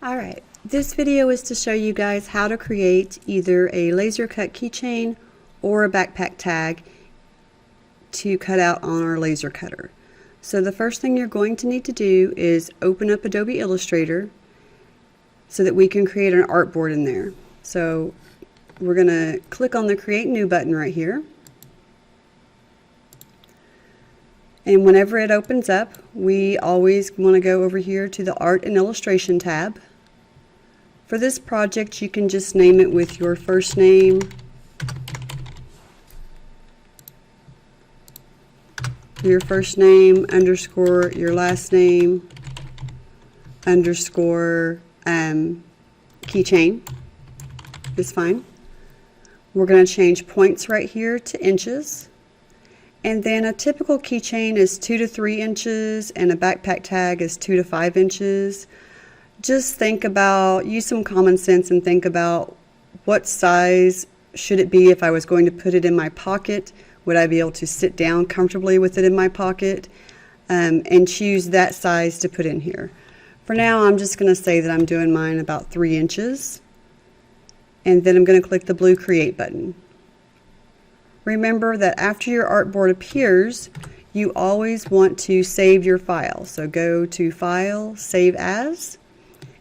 Alright, this video is to show you guys how to create either a laser cut keychain or a backpack tag to cut out on our laser cutter. So the first thing you're going to need to do is open up Adobe Illustrator so that we can create an artboard in there. So we're going to click on the Create New button right here. And whenever it opens up, we always want to go over here to the Art and Illustration tab. For this project, you can just name it with your first name, underscore your last name, underscore keychain is fine. We're going to change points right here to inches. And then a typical keychain is 2 to 3 inches and a backpack tag is 2 to 5 inches. Just think about, use some common sense and think about what size should it be if I was going to put it in my pocket. Would I be able to sit down comfortably with it in my pocket? And choose that size to put in here. For now, I'm just going to say that I'm doing mine about 3 inches. And then I'm going to click the blue Create button. Remember that after your artboard appears, you always want to save your file. So go to File, Save As,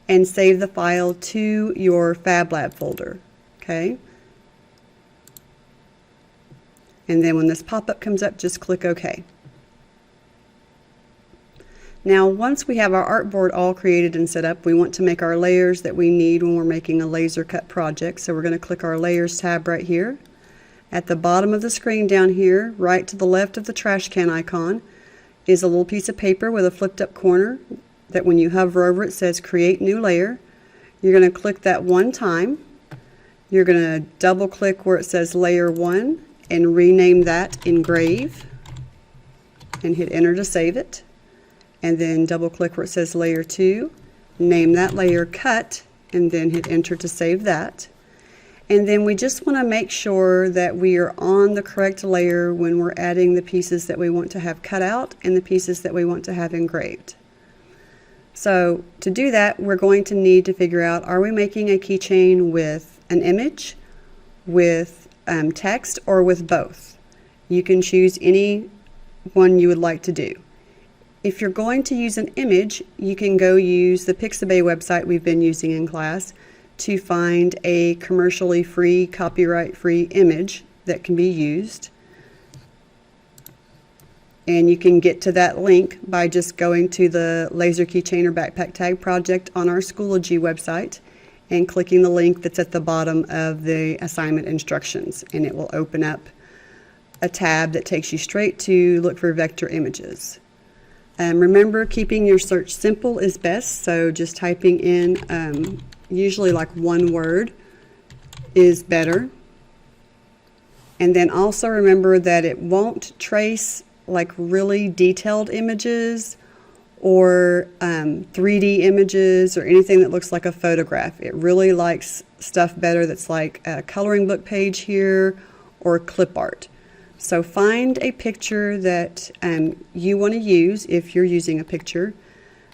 and save the file to your FabLab folder. Okay? And then when this pop-up comes up, just click OK. Now, once we have our artboard all created and set up, we want to make our layers that we need when we're making a laser cut project. So we're going to click our Layers tab right here. At the bottom of the screen down here, right to the left of the trash can icon, is a little piece of paper with a flipped up corner that when you hover over it says Create New Layer. You're going to click that one time. You're going to double click where it says Layer 1 and rename that Engrave and hit Enter to save it. And then double click where it says Layer 2, name that layer Cut, and then hit Enter to save that. And then we just want to make sure that we are on the correct layer when we're adding the pieces that we want to have cut out and the pieces that we want to have engraved. So to do that, we're going to need to figure out, are we making a keychain with an image, with text, or with both? You can choose any one you would like to do. If you're going to use an image, you can go use the Pixabay website we've been using in class to find a commercially free, copyright-free image that can be used. And you can get to that link by just going to the Laser Keychain or Backpack Tag project on our Schoology website and clicking the link that's at the bottom of the assignment instructions, and it will open up a tab that takes you straight to look for vector images. Remember, keeping your search simple is best, so just typing in usually like one word is better. And then also remember that it won't trace like really detailed images or 3D images or anything that looks like a photograph. It really likes stuff better that's like a coloring book page here or clip art. So find a picture that you want to use if you're using a picture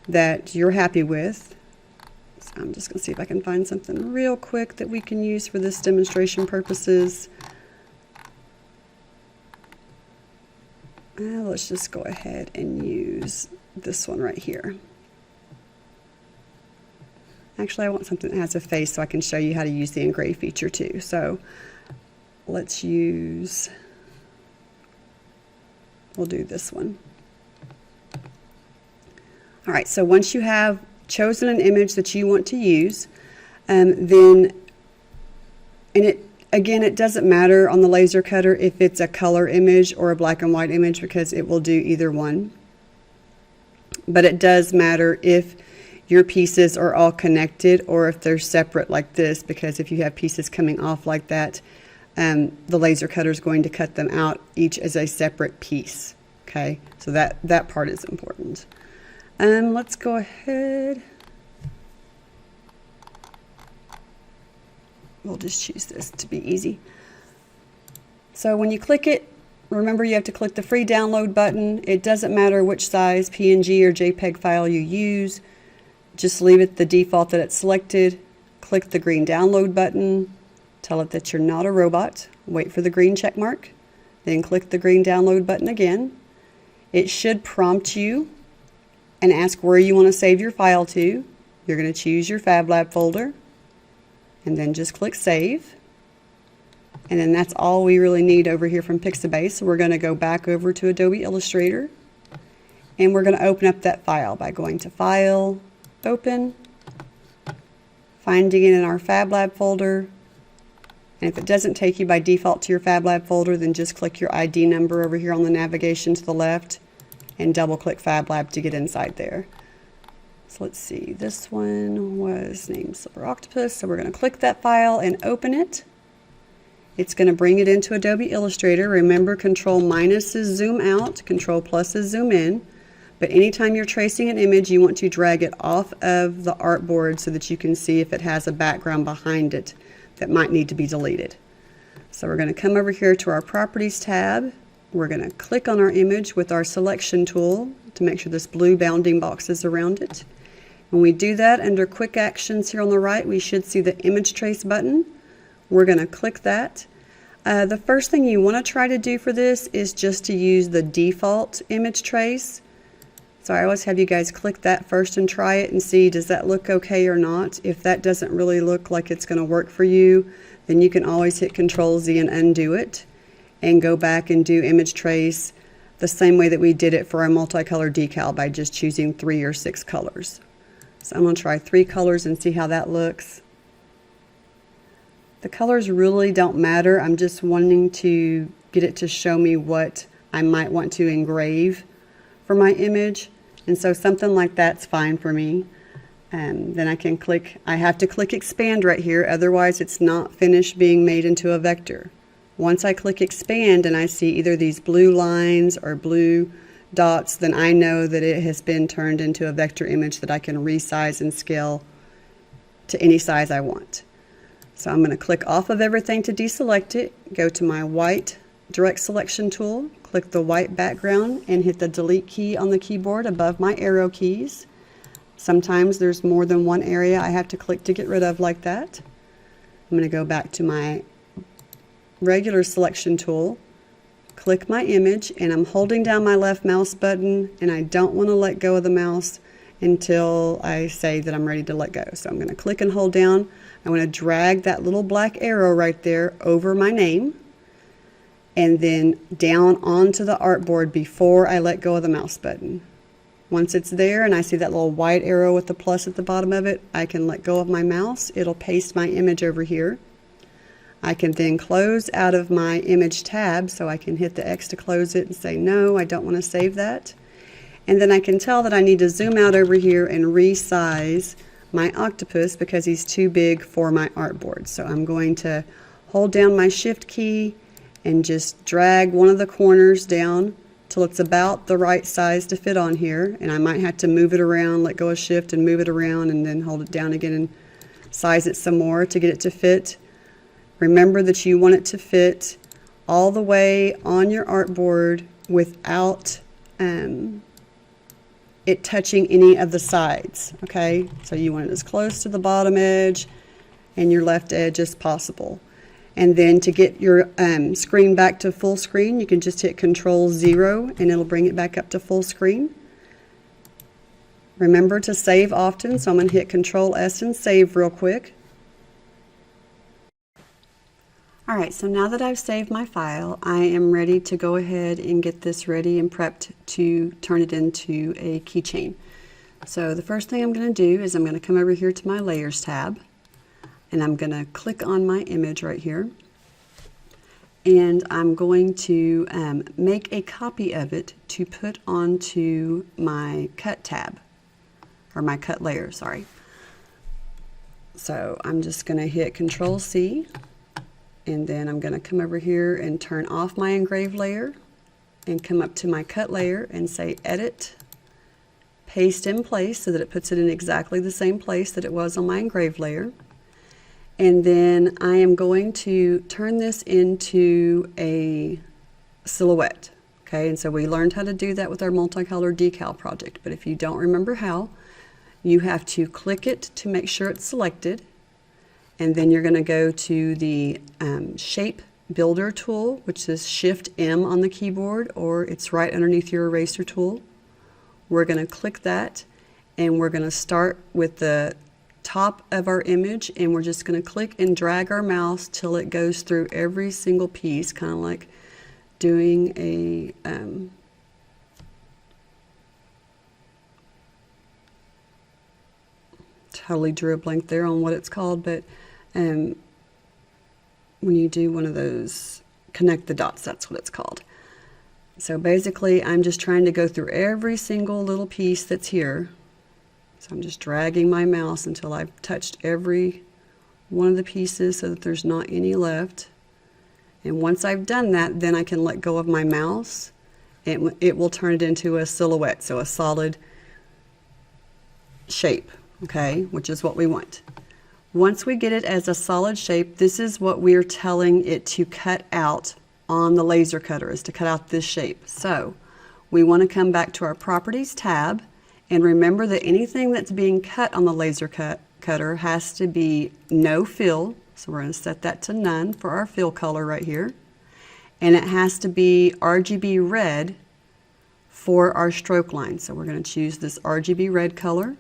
that you're happy with. So I'm just going to see if I can find something real quick that we can use for this demonstration purposes. Let's just go ahead and use this one right here. Actually, I want something that has a face so I can show you how to use the engrave feature too. So let's use, we'll do this one. All right, so once you have chosen an image that you want to use, Again, it doesn't matter on the laser cutter if it's a color image or a black and white image because it will do either one. But it does matter if your pieces are all connected or if they're separate like this, because if you have pieces coming off like that, the laser cutter is going to cut them out each as a separate piece. Okay, so that part is important. Let's go ahead. We'll just choose this to be easy. So when you click it, remember you have to click the free download button. It doesn't matter which size PNG or JPEG file you use. just leave it the default that it's selected. Click the green download button. Tell it that you're not a robot. Wait for the green check mark. Then click the green download button again. It should prompt you and ask where you want to save your file to. You're going to choose your FabLab folder and then just click Save. And then that's all we really need over here from Pixabay. So we're going to go back over to Adobe Illustrator and we're going to open up that file by going to File, Open, finding it in our FabLab folder. And if it doesn't take you by default to your FabLab folder, then just click your ID number over here on the navigation to the left and double click FabLab to get inside there. So let's see, this one was named Silver Octopus, so we're going to click that file and open it. It's going to bring it into Adobe Illustrator. Remember, Control minus is zoom out, Control plus is zoom in. But anytime you're tracing an image, you want to drag it off of the artboard so that you can see if it has a background behind it that might need to be deleted. So we're going to come over here to our Properties tab. We're going to click on our image with our selection tool to make sure this blue bounding box is around it. When we do that, under Quick Actions here on the right, we should see the Image Trace button. We're going to click that. The first thing you want to try to do for this is just to use the default image trace. So I always have you guys click that first and try it and see, does that look okay or not? If that doesn't really look like it's going to work for you, then you can always hit Control Z and undo it and go back and do image trace the same way that we did it for our multicolor decal by just choosing 3 or 6 colors. So I'm going to try 3 colors and see how that looks. The colors really don't matter. I'm just wanting to get it to show me what I might want to engrave for my image. And so something like that's fine for me. And then I can click, I have to click expand right here, otherwise it's not finished being made into a vector. Once I click expand and I see either these blue lines or blue dots, then I know that it has been turned into a vector image that I can resize and scale to any size I want. So I'm going to click off of everything to deselect it, go to my white direct selection tool, click the white background and hit the delete key on the keyboard above my arrow keys. Sometimes there's more than one area I have to click to get rid of like that. I'm going to go back to my regular selection tool, click my image, and I'm holding down my left mouse button and I don't want to let go of the mouse until I say that I'm ready to let go. So I'm going to click and hold down. I want to drag that little black arrow right there over my name and then down onto the artboard before I let go of the mouse button. Once it's there and I see that little white arrow with the plus at the bottom of it, I can let go of my mouse. It'll paste my image over here. I can then close out of my image tab, so I can hit the X to close it and say, no, I don't want to save that. And then I can tell that I need to zoom out over here and resize my octopus because he's too big for my artboard. So I'm going to hold down my shift key and just drag one of the corners down till it's about the right size to fit on here. And I might have to move it around, let go of shift and move it around and then hold it down again and size it some more to get it to fit. Remember that you want it to fit all the way on your artboard without it touching any of the sides, okay? So you want it as close to the bottom edge and your left edge as possible. And then to get your screen back to full screen, you can just hit Control 0 and it'll bring it back up to full screen. Remember to save often, so I'm going to hit Control S and save real quick. Alright, so now that I've saved my file, I am ready to go ahead and get this ready and prepped to turn it into a keychain. So the first thing I'm going to do is I'm going to come over here to my Layers tab, and I'm going to click on my image right here, and I'm going to make a copy of it to put onto my Cut tab, or my Cut layer, sorry. So I'm just going to hit Control C. And then I'm going to come over here and turn off my engraved layer and come up to my cut layer and say edit, paste in place so that it puts it in exactly the same place that it was on my engraved layer. And then I am going to turn this into a silhouette. Okay, and so we learned how to do that with our multicolor decal project, but if you don't remember how, you have to click it to make sure it's selected, and then you're going to go to the Shape Builder tool, which is Shift M on the keyboard, or it's right underneath your eraser tool. We're going to click that, and we're going to start with the top of our image, and we're just going to click and drag our mouse till it goes through every single piece, kind of like doing a totally drew a blank there on what it's called, but when you do one of those connect the dots, that's what it's called. So basically I'm just trying to go through every single little piece that's here. So I'm just dragging my mouse until I've touched every one of the pieces so that there's not any left. And once I've done that, then I can let go of my mouse, and it will turn it into a silhouette, so a solid shape, okay, which is what we want. Once we get it as a solid shape, this is what we're telling it to cut out on the laser cutter, is to cut out this shape. So we want to come back to our Properties tab, and remember that anything that's being cut on the laser cutter has to be no fill. So we're going to set that to none for our fill color right here. And it has to be RGB red for our stroke line. So we're going to choose this RGB red color.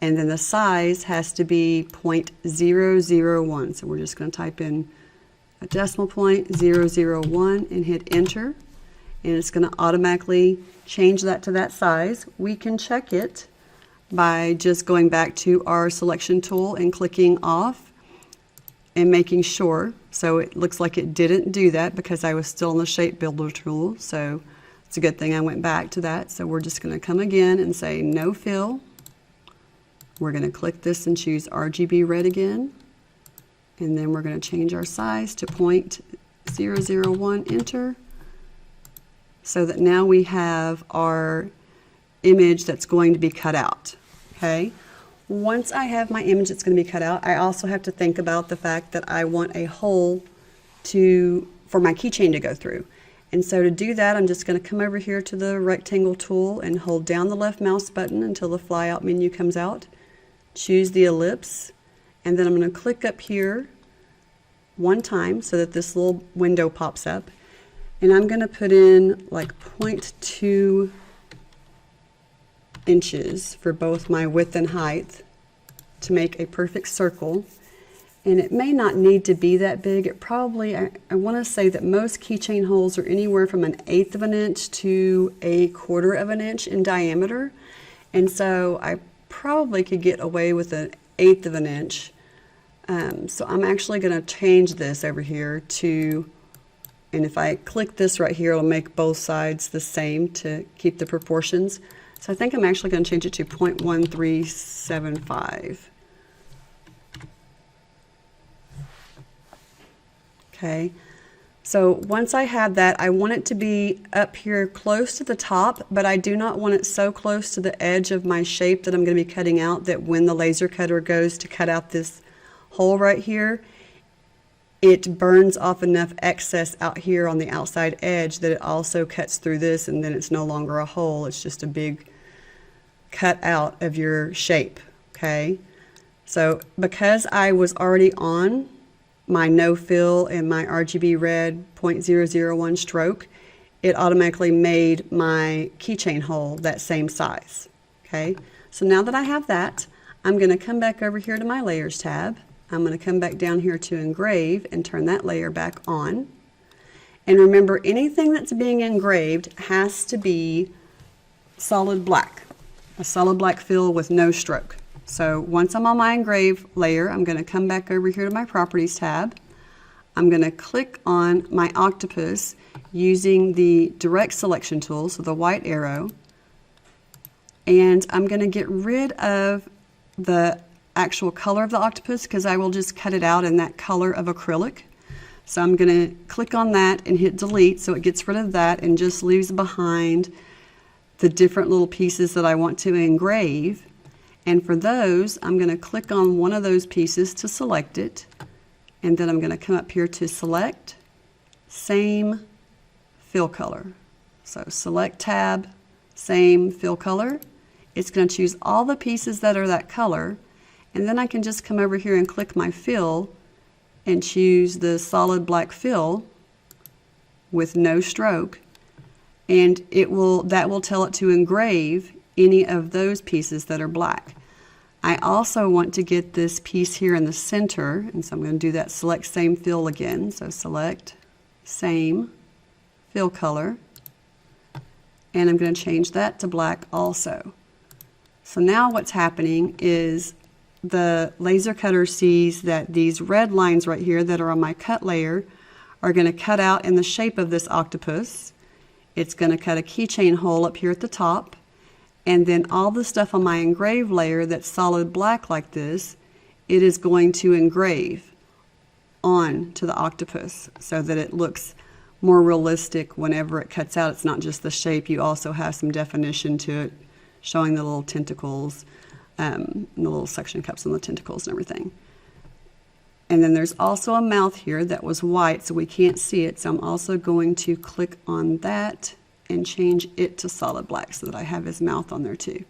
And then the size has to be 0.001. So we're just going to type in a decimal point, 001, and hit enter. And it's going to automatically change that to that size. We can check it by just going back to our selection tool and clicking off and making sure. So it looks like it didn't do that because I was still in the Shape Builder tool. So it's a good thing I went back to that. So we're just going to come again and say no fill. We're going to click this and choose RGB red again. And then we're going to change our size to 0.001, enter. So that now we have our image that's going to be cut out, okay? Once I have my image that's going to be cut out, I also have to think about the fact that I want a hole for my keychain to go through. And so to do that, I'm just going to come over here to the rectangle tool and hold down the left mouse button until the flyout menu comes out. Choose the ellipse, and then I'm going to click up here one time so that this little window pops up. And I'm going to put in like 0.2 inches for both my width and height to make a perfect circle. And it may not need to be that big. It probably, I want to say that most keychain holes are anywhere from 1/8 of an inch to 1/4 of an inch in diameter. And so I probably could get away with 1/8 of an inch. So I'm actually going to change this over here to, and if I click this right here, it'll make both sides the same to keep the proportions. So I think I'm actually going to change it to 0.1375. Okay, so once I have that, I want it to be up here close to the top, but I do not want it so close to the edge of my shape that I'm going to be cutting out that when the laser cutter goes to cut out this hole right here, it burns off enough excess out here on the outside edge that it also cuts through this, and then it's no longer a hole, it's just a big cut out of your shape. Okay, so because I was already on my no fill and my RGB red 0.001 stroke, it automatically made my keychain hole that same size. Okay, so now that I have that, I'm going to come back over here to my layers tab. I'm going to come back down here to engrave and turn that layer back on. And remember, anything that's being engraved has to be solid black, a solid black fill with no stroke. So once I'm on my engrave layer, I'm going to come back over here to my Properties tab. I'm going to click on my octopus using the direct selection tool, so the white arrow, and I'm going to get rid of the actual color of the octopus because I will just cut it out in that color of acrylic. So I'm going to click on that and hit delete so it gets rid of that and just leaves behind the different little pieces that I want to engrave. And for those, I'm going to click on one of those pieces to select it, and then I'm going to come up here to select, same fill color. So select tab, same fill color, it's going to choose all the pieces that are that color, and then I can just come over here and click my fill and choose the solid black fill with no stroke, and that will tell it to engrave any of those pieces that are black. I also want to get this piece here in the center, and so I'm going to do that select same fill again. So select same fill color, and I'm going to change that to black also. So now what's happening is the laser cutter sees that these red lines right here that are on my cut layer are going to cut out in the shape of this octopus. It's going to cut a keychain hole up here at the top, and then all the stuff on my engrave layer that's solid black like this, it is going to engrave on to the octopus so that it looks more realistic whenever it cuts out. It's not just the shape, you also have some definition to it, showing the little tentacles, and the little suction cups on the tentacles and everything. And then there's also a mouth here that was white, so we can't see it. So I'm also going to click on that and change it to solid black so that I have his mouth on there too.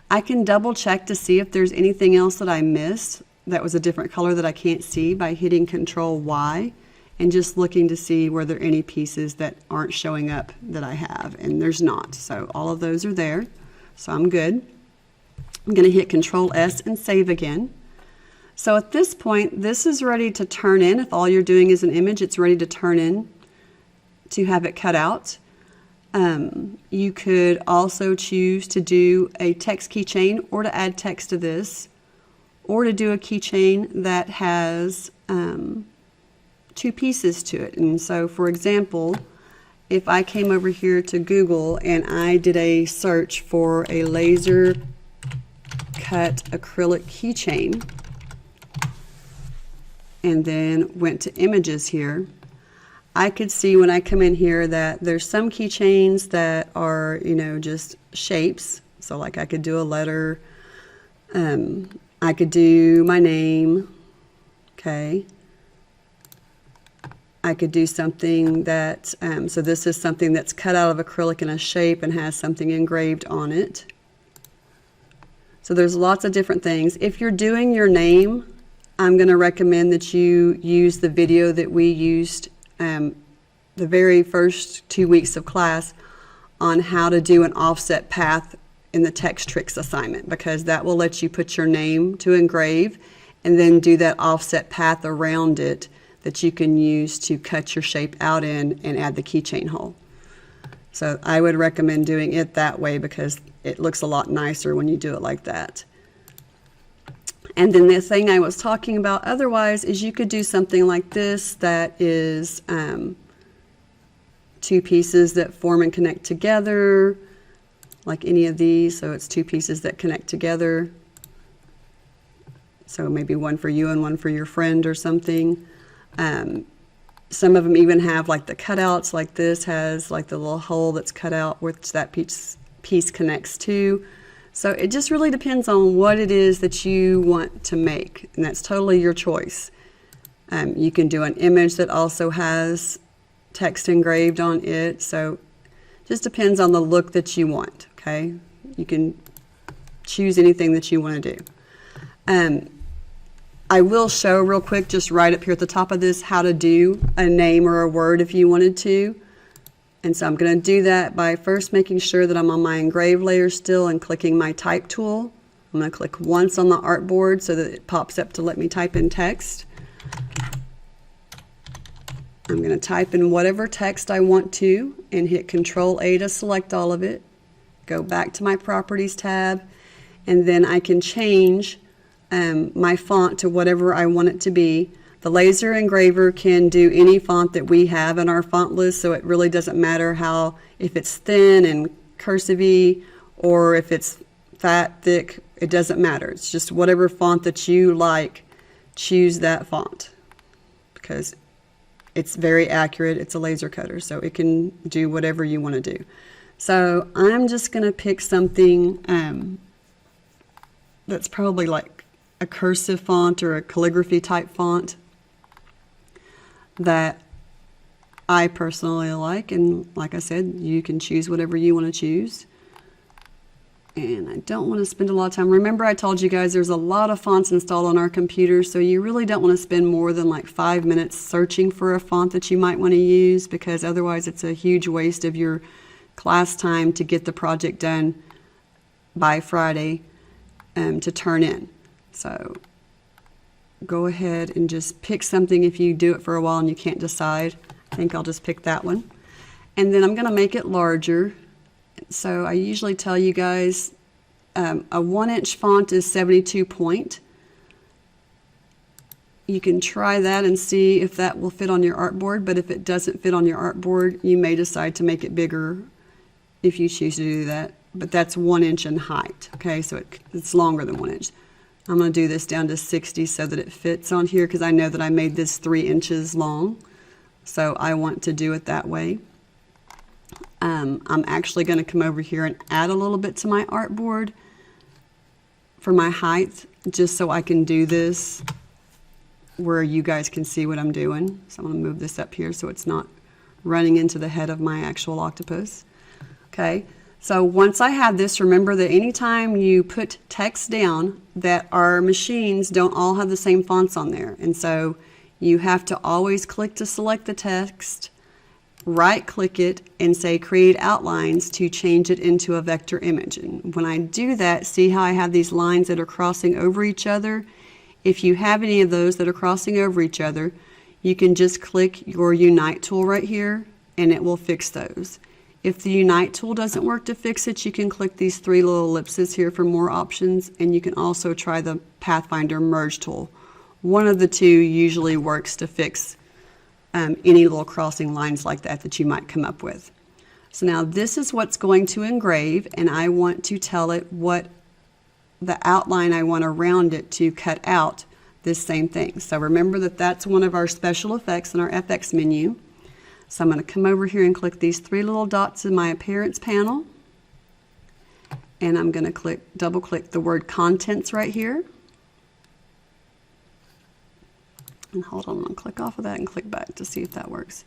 I can double check to see if there's anything else that I missed that was a different color that I can't see by hitting Control Y and just looking to see were there any pieces that aren't showing up that I have, and there's not. So all of those are there, so I'm good. I'm going to hit Control S and save again. So at this point, this is ready to turn in. If all you're doing is an image, it's ready to turn in to have it cut out. You could also choose to do a text keychain, or to add text to this, or to do a keychain that has two pieces to it. And so, for example, if I came over here to Google and I did a search for a laser cut acrylic keychain, and then went to images here, I could see when I come in here that there's some keychains that are, you know, just shapes. So like I could do a letter, I could do my name, okay. I could do something that, so this is something that's cut out of acrylic in a shape and has something engraved on it. So there's lots of different things. If you're doing your name, I'm going to recommend that you use the video that we used the very first 2 weeks of class on how to do an offset path in the text tricks assignment, because that will let you put your name to engrave and then do that offset path around it that you can use to cut your shape out in and add the keychain hole. So I would recommend doing it that way because it looks a lot nicer when you do it like that. And then the thing I was talking about otherwise is you could do something like this that is two pieces that form and connect together, like any of these. So it's two pieces that connect together. So maybe one for you and one for your friend or something. Some of them even have like the cutouts, like this has like the little hole that's cut out which that piece connects to. So it just really depends on what it is that you want to make, and that's totally your choice. You can do an image that also has text engraved on it, so it just depends on the look that you want, okay? You can choose anything that you want to do. I will show real quick, just right up here at the top of this, how to do a name or a word if you wanted to. And so I'm going to do that by first making sure that I'm on my engrave layer still and clicking my type tool. I'm going to click once on the artboard so that it pops up to let me type in text. I'm going to type in whatever text I want to and hit Control A to select all of it. Go back to my Properties tab, and then I can change my font to whatever I want it to be. The laser engraver can do any font that we have in our font list, so it really doesn't matter if it's thin and cursive-y or if it's fat, thick, it doesn't matter. It's just whatever font that you like, choose that font because it's very accurate. It's a laser cutter, so it can do whatever you want to do. So I'm just going to pick something that's probably like a cursive font or a calligraphy type font that I personally like, and like I said, you can choose whatever you want to choose. And I don't want to spend a lot of time. Remember, I told you guys there's a lot of fonts installed on our computer, so you really don't want to spend more than like 5 minutes searching for a font that you might want to use, because otherwise it's a huge waste of your class time to get the project done by Friday to turn in. So go ahead and just pick something if you do it for a while and you can't decide. I think I'll just pick that one. And then I'm going to make it larger. So I usually tell you guys a 1-inch font is 72 point. You can try that and see if that will fit on your artboard, but if it doesn't fit on your artboard, you may decide to make it bigger if you choose to do that. But that's 1 inch in height, okay? So it's longer than 1 inch. I'm going to do this down to 60 so that it fits on here, because I know that I made this 3 inches long. So I want to do it that way. I'm actually going to come over here and add a little bit to my artboard for my height, just so I can do this where you guys can see what I'm doing. So I'm going to move this up here so it's not running into the head of my actual octopus. Okay, so once I have this, remember that anytime you put text down, that our machines don't all have the same fonts on there. And so you have to always click to select the text, right-click it, and say Create Outlines to change it into a vector image. And when I do that, see how I have these lines that are crossing over each other? If you have any of those that are crossing over each other, you can just click your Unite tool right here, and it will fix those. If the Unite tool doesn't work to fix it, you can click these 3 little ellipses here for more options, and you can also try the Pathfinder Merge tool. One of the two usually works to fix any little crossing lines like that you might come up with. So now this is what's going to engrave, and I want to tell it what the outline I want around it to cut out this same thing. So remember that that's one of our special effects in our FX menu. So I'm going to come over here and click these 3 little dots in my appearance panel, and I'm going to double click the word contents right here. And hold on, I'm going to click off of that and click back to see if that works.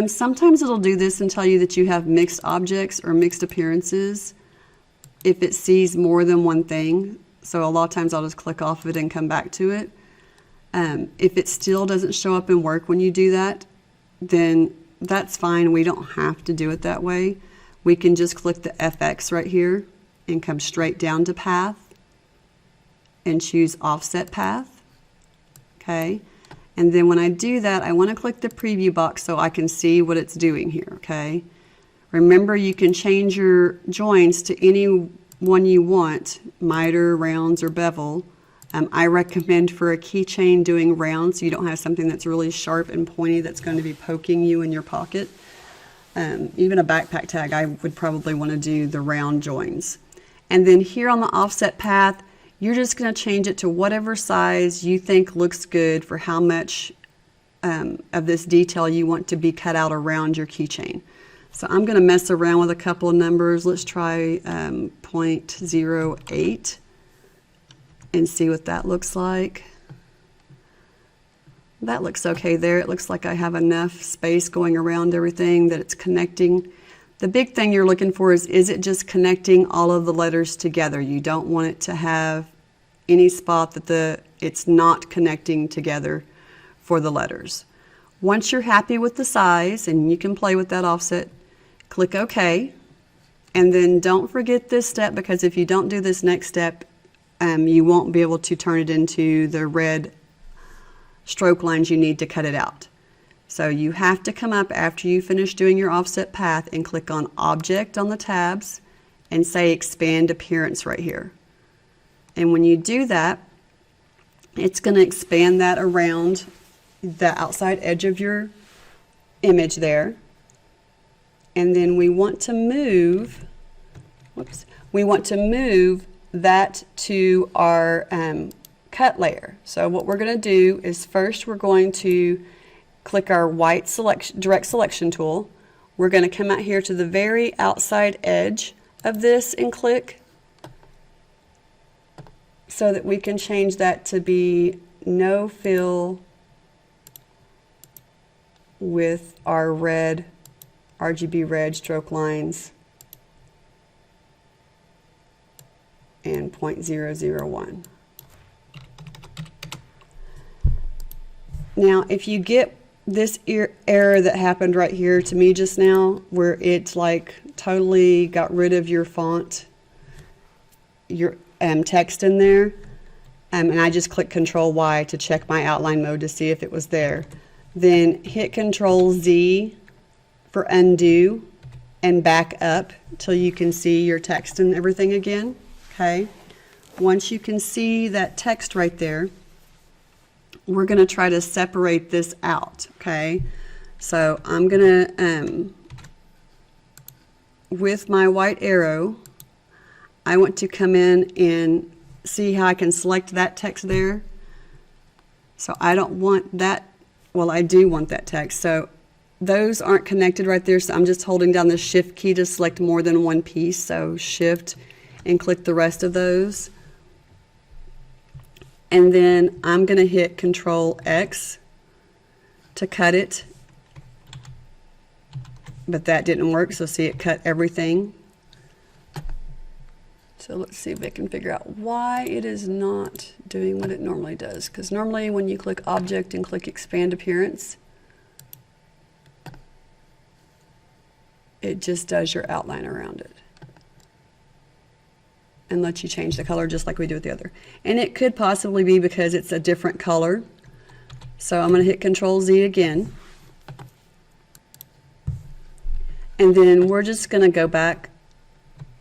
Sometimes it'll do this and tell you that you have mixed objects or mixed appearances if it sees more than one thing. So a lot of times I'll just click off of it and come back to it. If it still doesn't show up and work when you do that, then that's fine. We don't have to do it that way. We can just click the FX right here and come straight down to Path and choose Offset Path. Okay. And then when I do that, I want to click the preview box so I can see what it's doing here, okay? Remember, you can change your joins to any one you want, miter, rounds, or bevel. I recommend for a keychain doing rounds so you don't have something that's really sharp and pointy that's going to be poking you in your pocket. Even a backpack tag, I would probably want to do the round joins. And then here on the offset path, you're just going to change it to whatever size you think looks good for how much of this detail you want to be cut out around your keychain. So I'm going to mess around with a couple of numbers. Let's try 0.08 and see what that looks like. That looks okay there. It looks like I have enough space going around everything that it's connecting. The big thing you're looking for is it just connecting all of the letters together? You don't want it to have any spot that it's not connecting together for the letters. Once you're happy with the size, and you can play with that offset, click OK. And then don't forget this step, because if you don't do this next step, you won't be able to turn it into the red stroke lines you need to cut it out. So you have to come up after you finish doing your offset path and click on Object on the tabs and say Expand Appearance right here. And when you do that, it's going to expand that around the outside edge of your image there. And then we want to move, that to our cut layer. So what we're going to do is first we're going to click our white direct selection tool. We're going to come out here to the very outside edge of this and click so that we can change that to be no fill with our red, RGB red stroke lines and 0.001. Now, if you get this error that happened right here to me just now, where it's like totally got rid of your font, your text in there, and I just click Control Y to check my outline mode to see if it was there. Then hit Control Z for undo and back up till you can see your text and everything again. Okay. Once you can see that text right there, we're going to try to separate this out. Okay. So I'm going to, with my white arrow, I want to come in and see how I can select that text there. So I don't want that, well, I do want that text. So those aren't connected right there, so I'm just holding down the Shift key to select more than one piece. So Shift and click the rest of those. And then I'm going to hit Control X to cut it. But that didn't work, so see, it cut everything. So let's see if I can figure out why it is not doing what it normally does. Because normally when you click Object and click Expand Appearance, it just does your outline around it and lets you change the color just like we do with the other. And it could possibly be because it's a different color. So I'm going to hit Control Z again. And then we're just going to go back.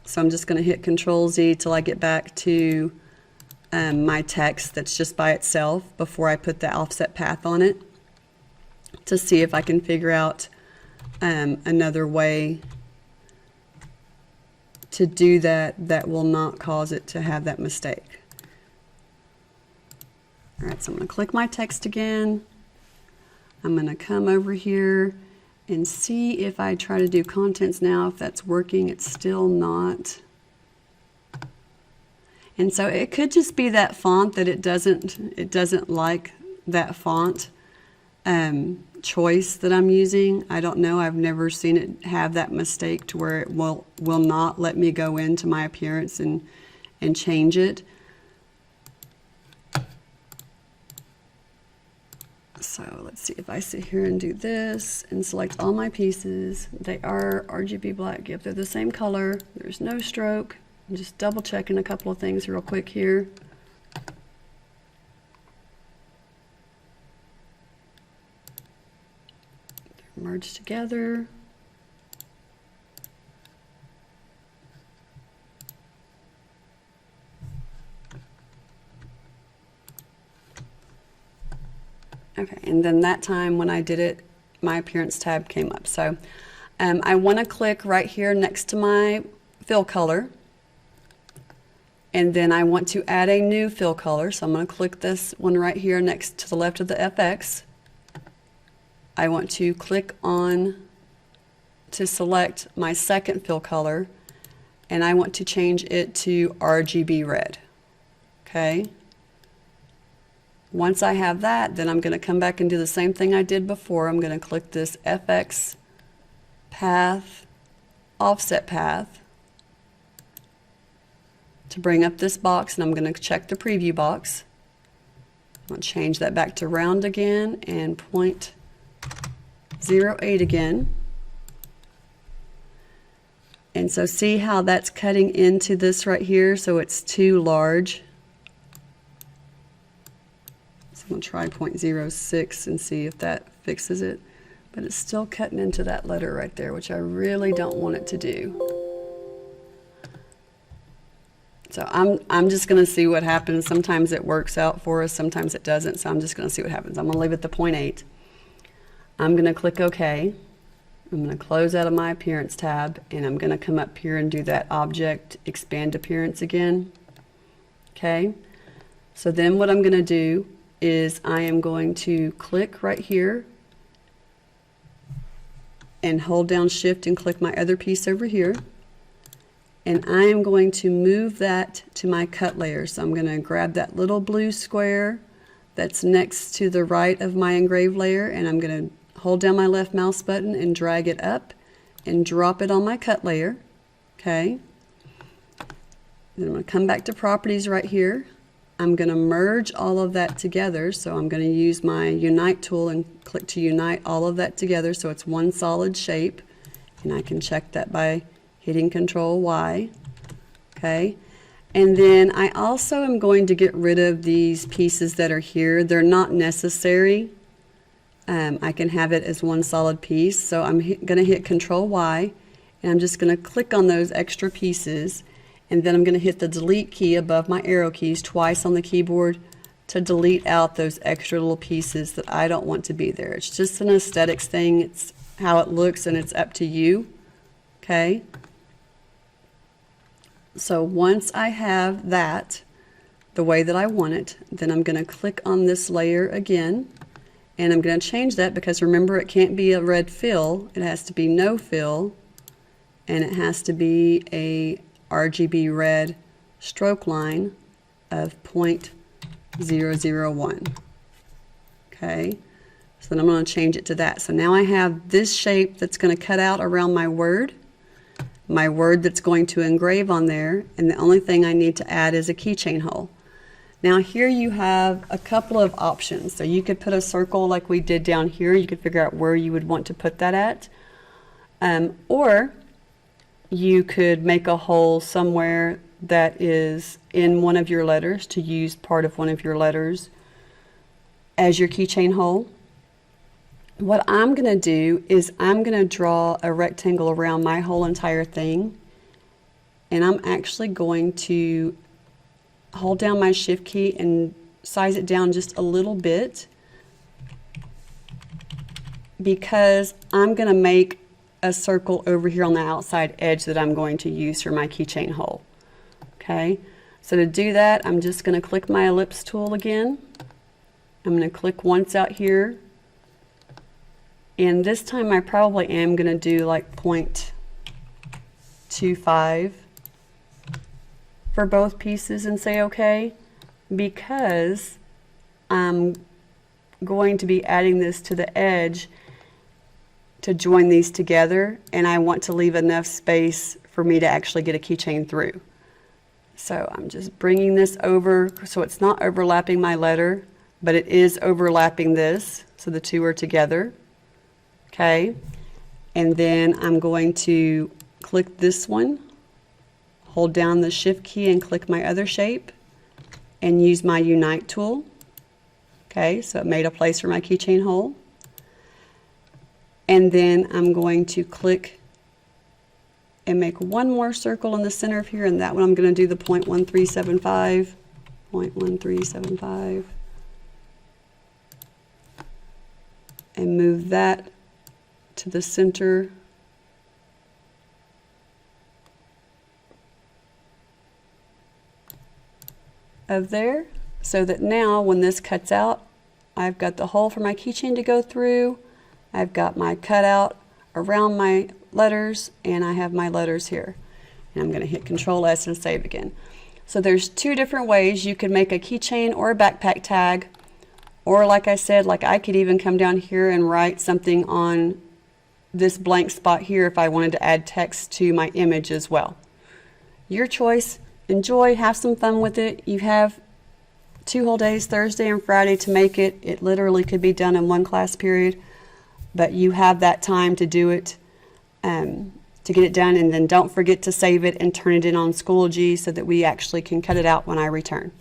So I'm just going to hit Control Z till I get back to my text that's just by itself before I put the offset path on it, to see if I can figure out another way to do that that will not cause it to have that mistake. All right, so I'm going to click my text again. I'm going to come over here and see if I try to do contents now, if that's working. It's still not. And so it could just be that font that it doesn't like that font choice that I'm using. I don't know. I've never seen it have that mistake to where it will not let me go into my appearance and change it. So let's see if I sit here and do this and select all my pieces. They are RGB black. Yep, they're the same color. There's no stroke. I'm just double checking a couple of things real quick here. They're merged together. Okay, and then that time when I did it, my appearance tab came up. So I want to click right here next to my fill color, and then I want to add a new fill color. So I'm going to click this one right here next to the left of the FX. I want to click on to select my second fill color, and I want to change it to RGB red. Okay. Once I have that, then I'm going to come back and do the same thing I did before. I'm going to click this FX path, offset path, to bring up this box, and I'm going to check the preview box. I'm going to change that back to round again and 0.08 again. And so see how that's cutting into this right here, so it's too large. I'm going to try 0.06 and see if that fixes it, but it's still cutting into that letter right there, which I really don't want it to do. So I'm just going to see what happens. Sometimes it works out for us, sometimes it doesn't, so I'm just going to see what happens. I'm going to leave it to 0.8. I'm going to click OK. I'm going to close out of my appearance tab, and I'm going to come up here and do that object expand appearance again. Okay, so then what I'm going to do is I am going to click right here and hold down Shift and click my other piece over here, and I am going to move that to my cut layer. So I'm going to grab that little blue square that's next to the right of my engraved layer, and I'm going to hold down my left mouse button and drag it up and drop it on my cut layer. Okay. Then I'm going to come back to properties right here. I'm going to merge all of that together. So I'm going to use my unite tool and click to unite all of that together so it's one solid shape. And I can check that by hitting Control Y. Okay. And then I also am going to get rid of these pieces that are here. They're not necessary. I can have it as one solid piece. So I'm going to hit Control Y, and I'm just going to click on those extra pieces, and then I'm going to hit the delete key above my arrow keys twice on the keyboard to delete out those extra little pieces that I don't want to be there. It's just an aesthetics thing. It's how it looks, and it's up to you. Okay. So once I have that the way that I want it, then I'm going to click on this layer again, and I'm going to change that because remember, it can't be a red fill. It has to be no fill, and it has to be a RGB red stroke line of 0.001. Okay, so then I'm going to change it to that. So now I have this shape that's going to cut out around my word that's going to engrave on there, and the only thing I need to add is a keychain hole. Now here you have a couple of options. So you could put a circle like we did down here. You could figure out where you would want to put that at. Or you could make a hole somewhere that is in one of your letters to use part of one of your letters as your keychain hole. What I'm going to do is I'm going to draw a rectangle around my whole entire thing, and I'm actually going to hold down my shift key and size it down just a little bit because I'm going to make a circle over here on the outside edge that I'm going to use for my keychain hole. Okay, so to do that, I'm just going to click my ellipse tool again. I'm going to click once out here, and this time I probably am going to do like 0.25 for both pieces and say OK, because I'm going to be adding this to the edge to join these together, and I want to leave enough space for me to actually get a keychain through. So I'm just bringing this over so it's not overlapping my letter, but it is overlapping this, so the two are together. Okay, and then I'm going to click this one, hold down the shift key and click my other shape and use my unite tool. Okay, so it made a place for my keychain hole. And then I'm going to click and make one more circle in the center of here, and that one I'm going to do the 0.1375, 0.1375, and move that to the center of there, so that now when this cuts out, I've got the hole for my keychain to go through, I've got my cutout around my letters, and I have my letters here. And I'm going to hit Control S and save again. So there's two different ways you could make a keychain or a backpack tag, or like I said, like I could even come down here and write something on this blank spot here if I wanted to add text to my image as well. Your choice. Enjoy, have some fun with it. You have 2 whole days, Thursday and Friday, to make it. It literally could be done in one class period, but you have that time to do it, to get it done, and then don't forget to save it and turn it in on Schoology so that we actually can cut it out when I return.